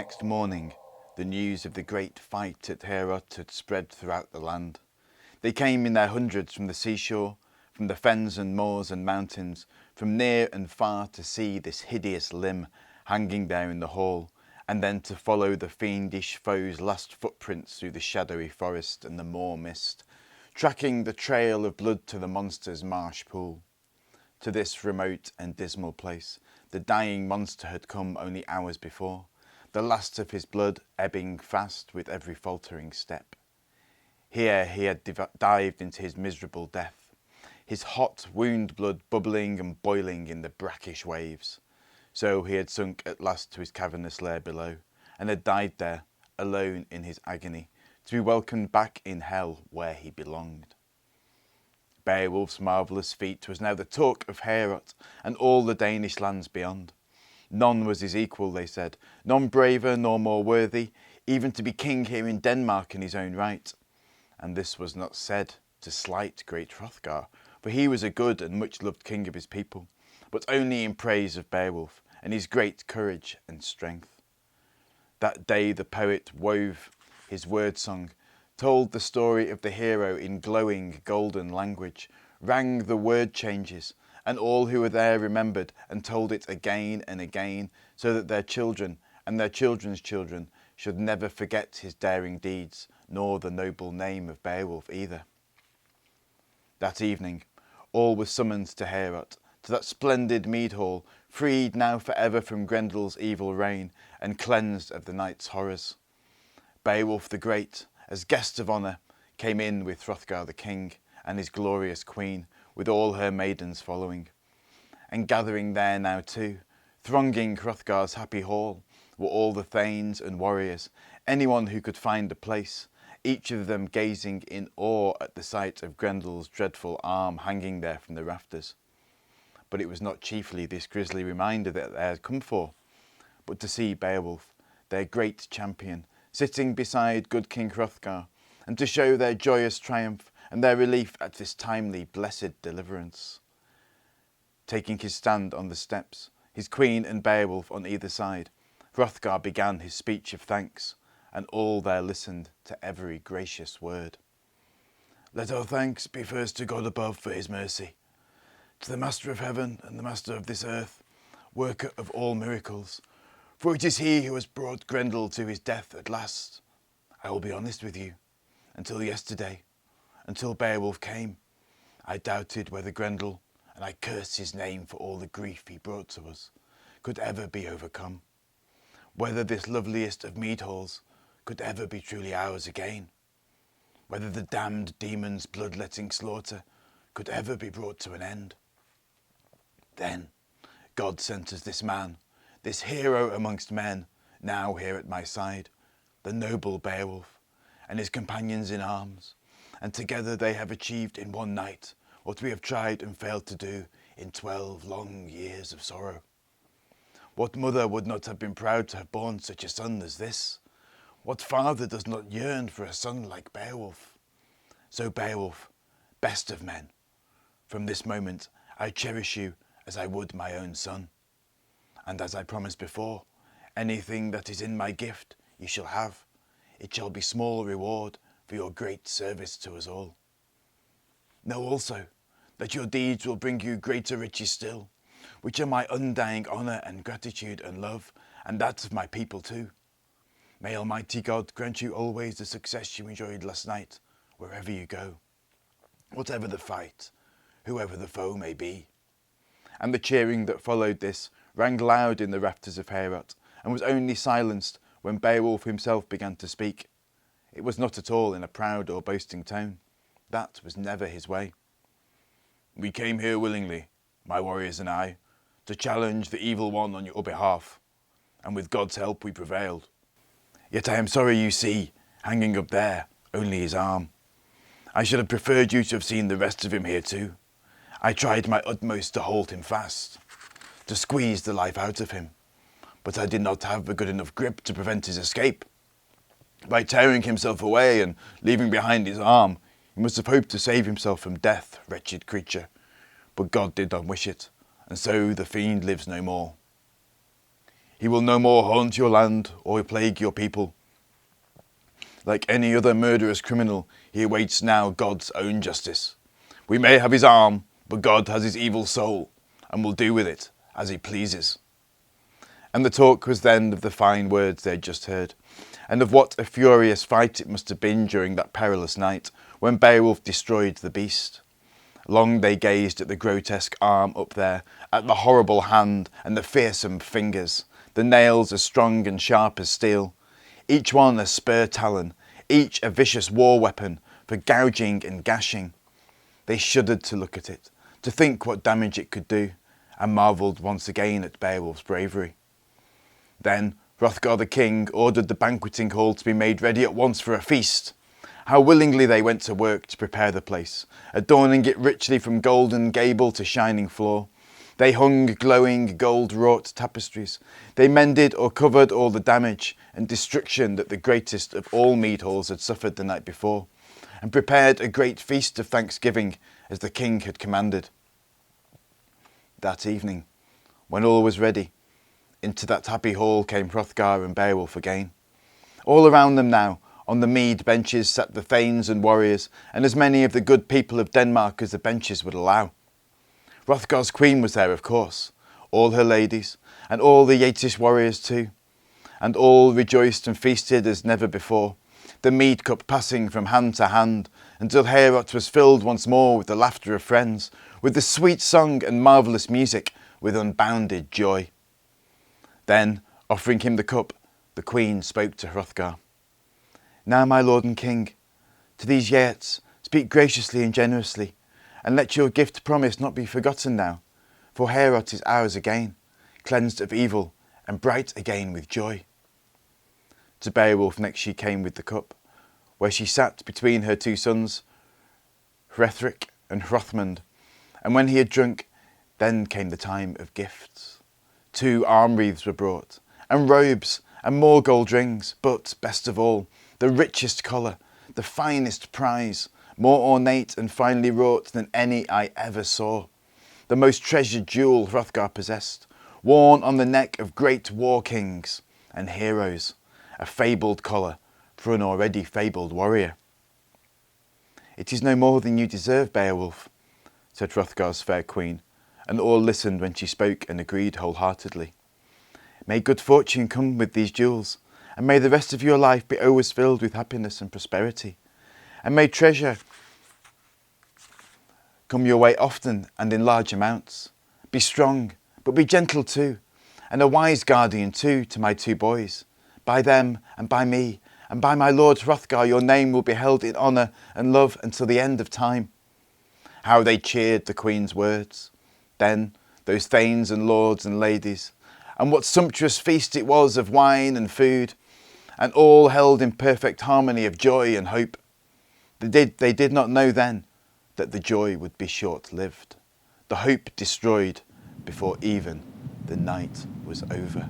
next morning, the news of the great fight at Heorot had spread throughout the land. They came in their hundreds from the seashore, from the fens and moors and mountains, from near and far to see this hideous limb hanging there in the hall, and then to follow the fiendish foe's last footprints through the shadowy forest and the moor mist, tracking the trail of blood to the monster's marsh pool. To this remote and dismal place, the dying monster had come only hours before, the last of his blood ebbing fast with every faltering step. Here he had dived into his miserable death, his hot wound blood bubbling and boiling in the brackish waves. So he had sunk at last to his cavernous lair below, and had died there, alone in his agony, to be welcomed back in hell where he belonged. Beowulf's marvellous feat was now the talk of Heorot and all the Danish lands beyond. None was his equal, they said, none braver nor more worthy, even to be king here in Denmark in his own right. And this was not said to slight great Hrothgar, for he was a good and much loved king of his people, but only in praise of Beowulf and his great courage and strength. That day the poet wove his word song, told the story of the hero in glowing golden language, rang the word changes, and all who were there remembered and told it again and again, so that their children and their children's children should never forget his daring deeds, nor the noble name of Beowulf either. That evening, all were summoned to Heorot, to that splendid mead hall, freed now forever from Grendel's evil reign and cleansed of the night's horrors. Beowulf the Great, as guest of honour, came in with Hrothgar the king and his glorious queen, with all her maidens following. And gathering there now too, thronging Hrothgar's happy hall, were all the thanes and warriors, anyone who could find a place, each of them gazing in awe at the sight of Grendel's dreadful arm hanging there from the rafters. But it was not chiefly this grisly reminder that they had come for, but to see Beowulf, their great champion, sitting beside good King Hrothgar, and to show their joyous triumph and their relief at this timely blessed deliverance. Taking his stand on the steps, his queen and Beowulf on either side, Hrothgar began his speech of thanks, and all there listened to every gracious word. Let our thanks be first to God above for his mercy, to the Master of heaven and the Master of this earth, worker of all miracles, for it is he who has brought Grendel to his death at last. I will be honest with you. Until yesterday, until Beowulf came, I doubted whether Grendel, and I cursed his name for all the grief he brought to us, could ever be overcome. Whether this loveliest of mead halls could ever be truly ours again. Whether the damned demon's bloodletting slaughter could ever be brought to an end. Then God sent us this man, this hero amongst men, now here at my side, the noble Beowulf, and his companions in arms, and together they have achieved in one night what we have tried and failed to do in 12 long years of sorrow. What mother would not have been proud to have borne such a son as this? What father does not yearn for a son like Beowulf? So Beowulf, best of men, from this moment I cherish you as I would my own son. And as I promised before, anything that is in my gift you shall have. It shall be small reward for your great service to us all. Know also that your deeds will bring you greater riches still, which are my undying honour and gratitude and love, and that of my people too. May Almighty God grant you always the success you enjoyed last night, wherever you go, whatever the fight, whoever the foe may be. And the cheering that followed this rang loud in the rafters of Heorot, and was only silenced when Beowulf himself began to speak. It was not at all in a proud or boasting tone. That was never his way. We came here willingly, my warriors and I, to challenge the evil one on your behalf, and with God's help we prevailed. Yet I am sorry you see, hanging up there, only his arm. I should have preferred you to have seen the rest of him here too. I tried my utmost to hold him fast, to squeeze the life out of him, but I did not have a good enough grip to prevent his escape. By tearing himself away and leaving behind his arm, he must have hoped to save himself from death, wretched creature. But God did not wish it, and so the fiend lives no more. He will no more haunt your land or plague your people. Like any other murderous criminal, he awaits now God's own justice. We may have his arm, but God has his evil soul, and will do with it as he pleases." And the talk was then of the fine words they had just heard, and of what a furious fight it must have been during that perilous night when Beowulf destroyed the beast. Long they gazed at the grotesque arm up there, at the horrible hand and the fearsome fingers, the nails as strong and sharp as steel, each one a spur talon, each a vicious war weapon for gouging and gashing. They shuddered to look at it, to think what damage it could do, and marvelled once again at Beowulf's bravery. Then Hrothgar the king ordered the banqueting hall to be made ready at once for a feast. How willingly they went to work to prepare the place, adorning it richly from golden gable to shining floor. They hung glowing gold-wrought tapestries. They mended or covered all the damage and destruction that the greatest of all mead halls had suffered the night before, and prepared a great feast of thanksgiving as the king had commanded. That evening, when all was ready, into that happy hall came Hrothgar and Beowulf again. All around them now, on the mead benches, sat the thanes and warriors, and as many of the good people of Denmark as the benches would allow. Hrothgar's queen was there, of course, all her ladies, and all the Geatish warriors too, and all rejoiced and feasted as never before, the mead cup passing from hand to hand, until Heorot was filled once more with the laughter of friends, with the sweet song and marvellous music, with unbounded joy. Then, offering him the cup, the queen spoke to Hrothgar. "Now, my lord and king, to these Geats speak graciously and generously, and let your gift promise not be forgotten now, for Heorot is ours again, cleansed of evil and bright again with joy." To Beowulf next she came with the cup, where she sat between her two sons, Hrethric and Hrothmund, and when he had drunk, then came the time of gifts. 2 arm wreaths were brought, and robes, and more gold rings, but, best of all, the richest collar, the finest prize, more ornate and finely wrought than any I ever saw, the most treasured jewel Hrothgar possessed, worn on the neck of great war kings and heroes, a fabled collar for an already fabled warrior. "It is no more than you deserve, Beowulf," said Hrothgar's fair queen, and all listened when she spoke and agreed wholeheartedly. "May good fortune come with these jewels, and may the rest of your life be always filled with happiness and prosperity, and may treasure come your way often and in large amounts. Be strong, but be gentle too, and a wise guardian too to my 2 boys. By them and by me and by my lord Hrothgar your name will be held in honour and love until the end of time." How they cheered the queen's words. Then those thanes and lords and ladies, and what sumptuous feast it was of wine and food, and all held in perfect harmony of joy and hope. They did not know then that the joy would be short-lived, the hope destroyed before even the night was over.